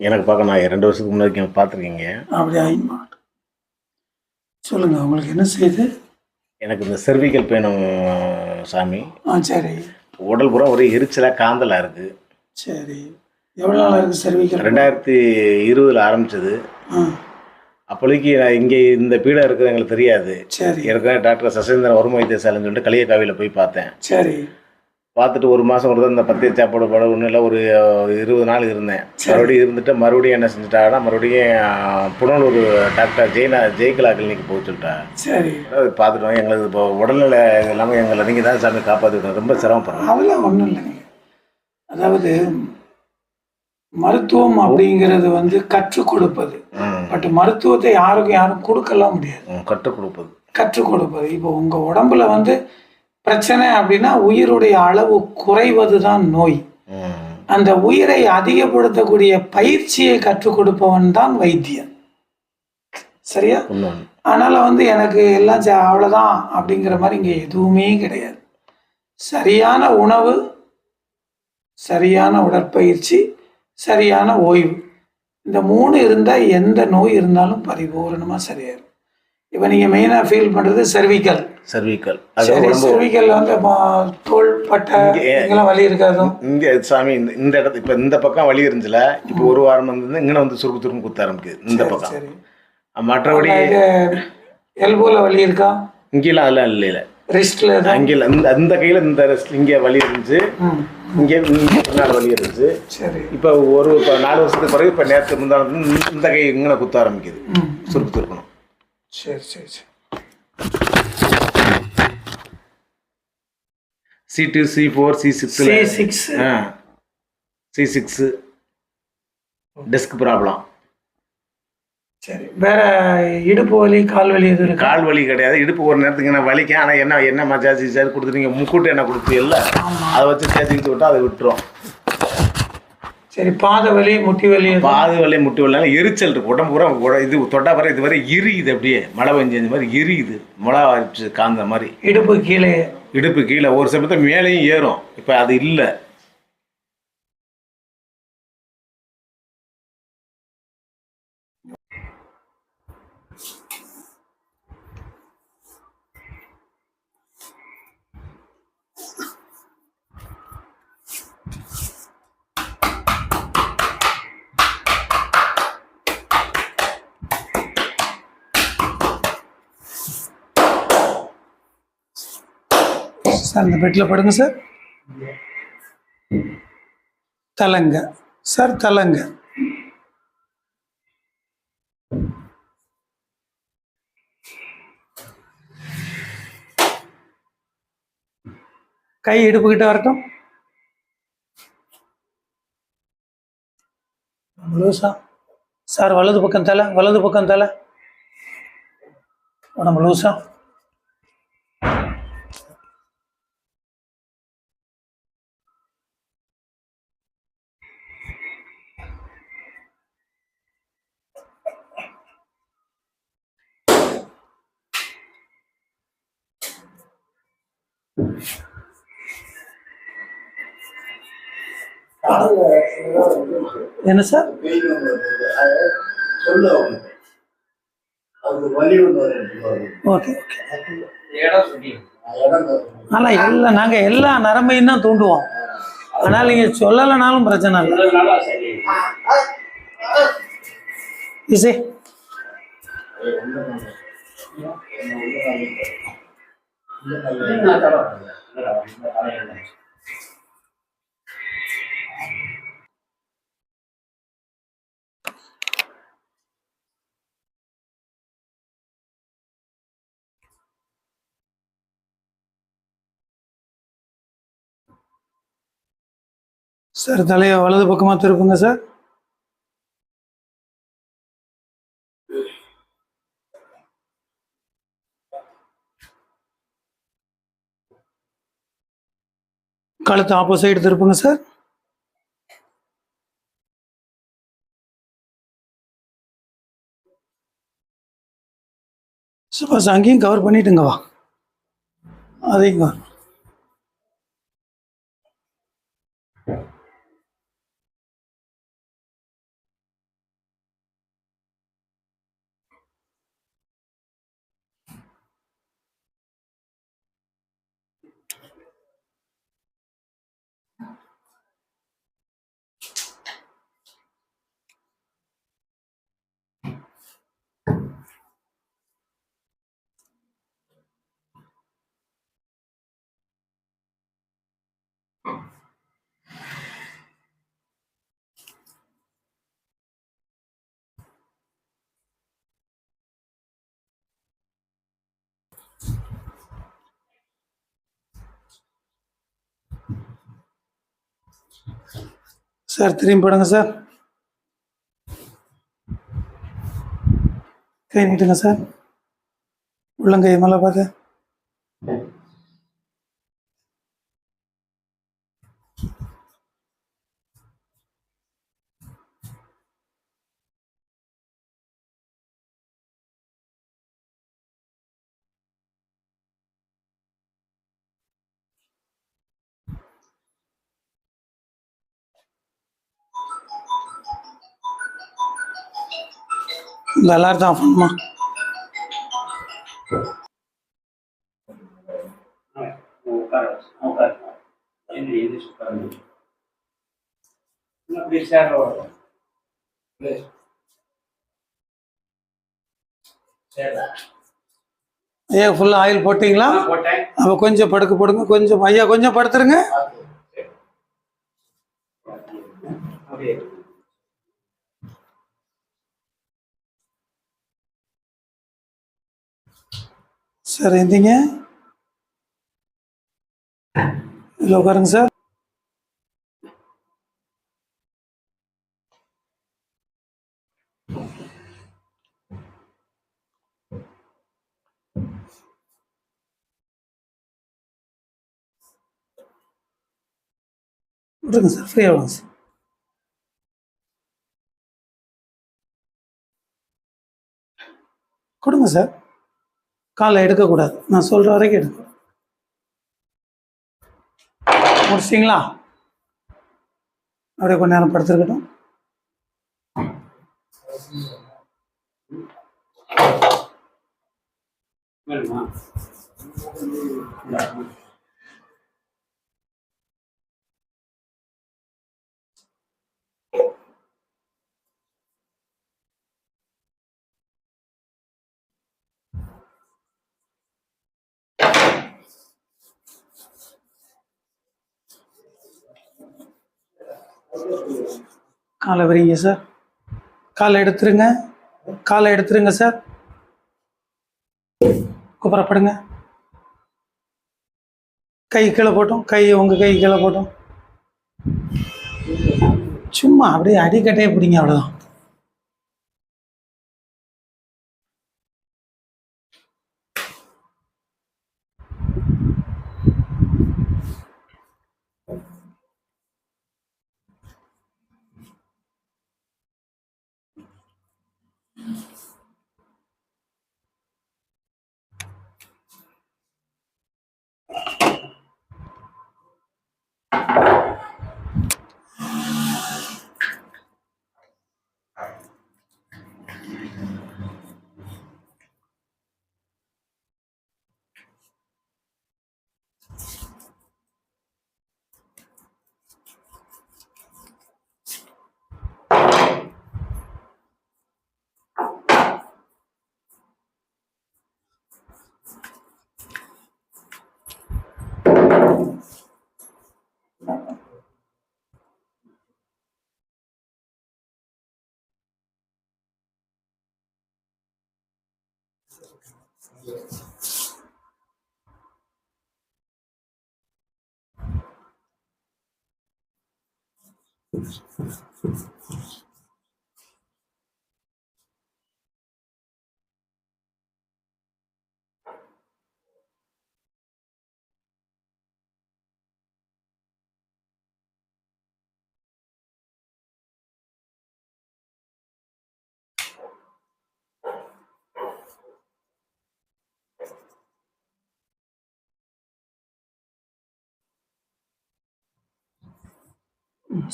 எனக்கு பார்க்க நான் 2 வருஷத்துக்கு முன்னாடி பார்த்துருக்கீங்க. அப்படி ஆயிடுமா? சொல்லுங்க, உங்களுக்கு என்ன செய்யுது? எனக்கு இந்த செர்விக்கல் பெயினும் சாமி. சரி. உடல் பூரா ஒரே எரிச்சலா, காந்தலா இருக்கு. சரி. எவ்வளோ நாளாக இருக்குது செர்விக்கல்? 2020 ஆரம்பிச்சது. அப்போதைக்கு நான் இங்கே இந்த பீடை இருக்கிறது எங்களுக்கு தெரியாது. சரி. ஏற்கனவே டாக்டர் சசேந்திரன் வரும வைத்தியசாலைன்னு சொல்லிட்டு களியக்காவியில் போய் பார்த்தேன். சரி. பார்த்துட்டு 1 மாதம் ஒரு தான் இந்த பத்திய சாப்பாடு போட ஒன்றும் இல்லை, ஒரு 20 நாள் இருந்தேன். மறுபடியும் இருந்துட்டு மறுபடியும் என்ன செஞ்சுட்டாங்கன்னா, மறுபடியும் புனலூர் டாக்டர் ஜெயகலா கிளினிக் போக சொல்லிட்டா. சரி. பார்த்துட்டோம். எங்களுக்கு இப்போ உடல்நிலை எல்லாமே எங்களை நீங்கள் தான் சாமி காப்பாற்றிவிட்டோம். ரொம்ப சிரமப்படுறோம். அதெல்லாம் ஒன்றும் இல்லைங்க. அதாவது மருத்துவம் அப்படிங்கிறது வந்து கற்றுக் கொடுப்பது. பட் மருத்துவத்தை யாரும் கொடுக்கலாம் முடியாது. கற்றுக் கொடுப்பது. இப்போ உங்க உடம்புல வந்து பிரச்சனை அப்படின்னா உயிருடைய அளவு குறைவது தான் நோய். அந்த உயிரை அதிகப்படுத்தக்கூடிய பயிற்சியை கற்றுக் கொடுப்பவன் தான் வைத்தியன். சரியா? அதனால வந்து எனக்கு எல்லாம் அவ்வளவுதான் அப்படிங்கிற மாதிரி இங்க எதுவுமே கிடையாது. சரியான உணவு, சரியான உடற்பயிற்சி, சரியான ஓய்வு, இந்த 3 இருந்தால் எந்த நோய் இருந்தாலும் பரிபூரணமாக சரியாயிடும். இப்போ நீங்கள் மெயினாக ஃபீல் பண்ணுறது செர்விக்கல். செர்விக்கல் வந்து தோள் பட்டை இதெல்லாம் வலி இருக்காதும். இங்கே சாமி இந்த இடத்து இப்போ இந்த பக்கம் வலி இருந்துச்சுல, இப்போ ஒரு வாரம் வந்து இங்கே வந்து சுருக்கு துருக்கு குத்த ஆரம்பிக்குது இந்த பக்கம். சரி. மற்றபடி எல்போவில் வலி இருக்கா? இங்கெல்லாம் அதெல்லாம் இல்லை. ரெஸ்ட்ல அங்கே இந்த கையில் இந்த ரெஸ்ட் இங்கே வலி இருந்துச்சு, இங்கே நாள் வலி இருந்துச்சு. சரி. இப்போ 4 வருஷத்துக்கு பிறகு இப்போ நேரத்துக்கு முந்தானது இந்த கை இங்கே குத்த ஆரம்பிக்குது, சுருக்கு துருக்கணும். சரி சரி சரி. C2 C4 C6 C6 desk problem. சரி. வேற இடுப்பு வலி, கால் வலி எதுவும் இருக்கு? கால் வலி கிடையாது, இடுப்பு ஒரு நேரத்துக்கு என்ன வலிக்கும். ஆனால் என்ன மசாஜ் கொடுத்துட்டீங்க, முக்கூட்டு என்ன கொடுத்தீங்கல்ல, அதை வச்சு தேய்ச்சிக்கிட்டு விட்டா அதை விட்டுரும். சரி. பாத வலி, முட்டி வலி? முட்டி வலினால எரிச்சல் இருக்கு உடம்பு பூரா. இது தொட்டா வர இது வரை எரியுது, அப்படியே மழை பெஞ்ச மாதிரி எரியுது, மிளகா அரைச்சு காந்த மாதிரி. இடுப்பு கீழே ஒரு சமயத்தை மேலேயும் ஏறும். இப்போ அது இல்லை. சார் இந்த பெட்டில் படுங்க சார். தலங்க சார், தலங்க. கை இடுப்பு கிட்ட வரட்டும். லூசா சார். வலது பக்கம் தலை, உடம்பு லூசா. என்ன சார்? Okay okay. ஆனால் எல்லாம் நாங்கள் எல்லா நரம்பையும் தான் தூண்டுவோம். ஆனால் நீங்கள் சொல்லலைனாலும் பிரச்சனை இல்லை. இசை சார். தலையை வலது பக்கமாக திருப்புங்க சார். கழுத்து ஆப்போசைட் திருப்புங்க சார். சப்போஸ் அங்கேயும் கவர் பண்ணிட்டுங்க, வா அதையும் கவர். சார் திரும்பி போடுங்க சார். கை நீட்டுங்க சார். உள்ளங்கை மேலே பார்த்து. இந்த அலாரத்தை ஆஃப் பண்ணுமா? ஐயா ஃபுல்லாக ஆயில் போட்டிங்களா? அப்போ கொஞ்சம் படுக்க போடுங்க. கொஞ்சம் ஐயா கொஞ்சம் படுத்துருங்க. சார் எந்திங்க. இதில் உட்காருங்க சார். விடுங்க சார், ஃப்ரீயாக விடுங்க சார். கொடுங்க சார். காலை எடுக்கக்கூடாது, நான் சொல்கிற வரைக்கும் எடுக்க. முடிச்சிட்டிங்களா? அப்படியே கொஞ்ச நேரம் படுத்துருக்கட்டும். காலை விரிங்க சார். காலை எடுத்துருங்க. காலை எடுத்துருங்க சார். குப்புறப்படுங்க. கை கீழே போட்டோம். உங்கள் கை கீழே போட்டோம். சும்மா அப்படியே அடிக்கட்டையே பிடிங்க, அவ்வளோதான்.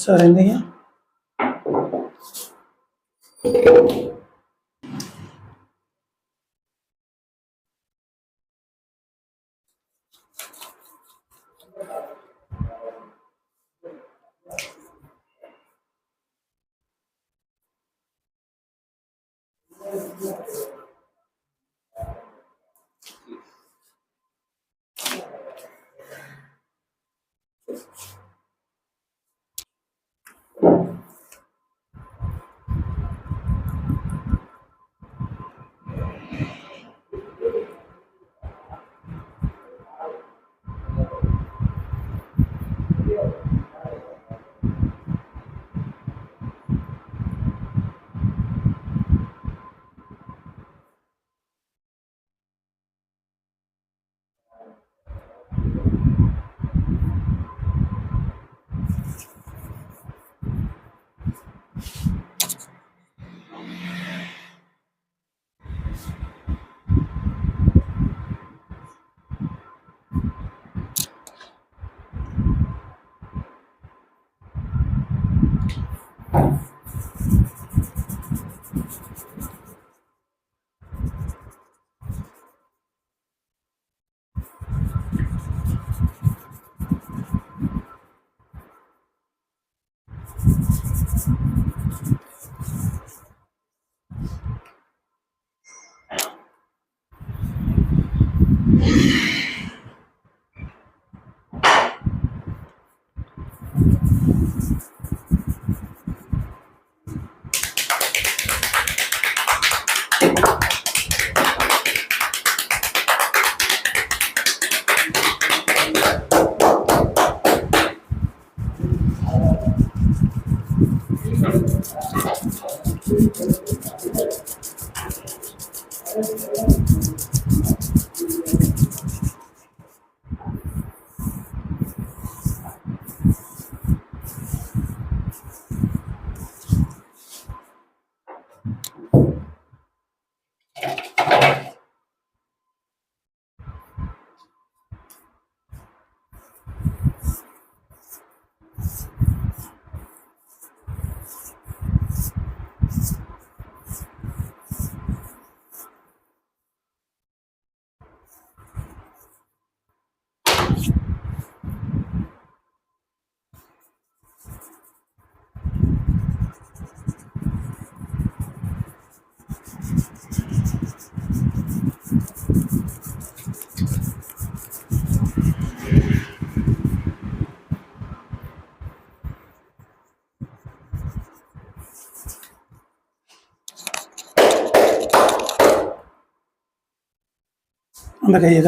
சார் எந்தீங்க.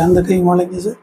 அந்த கை முளைக்கு சார்.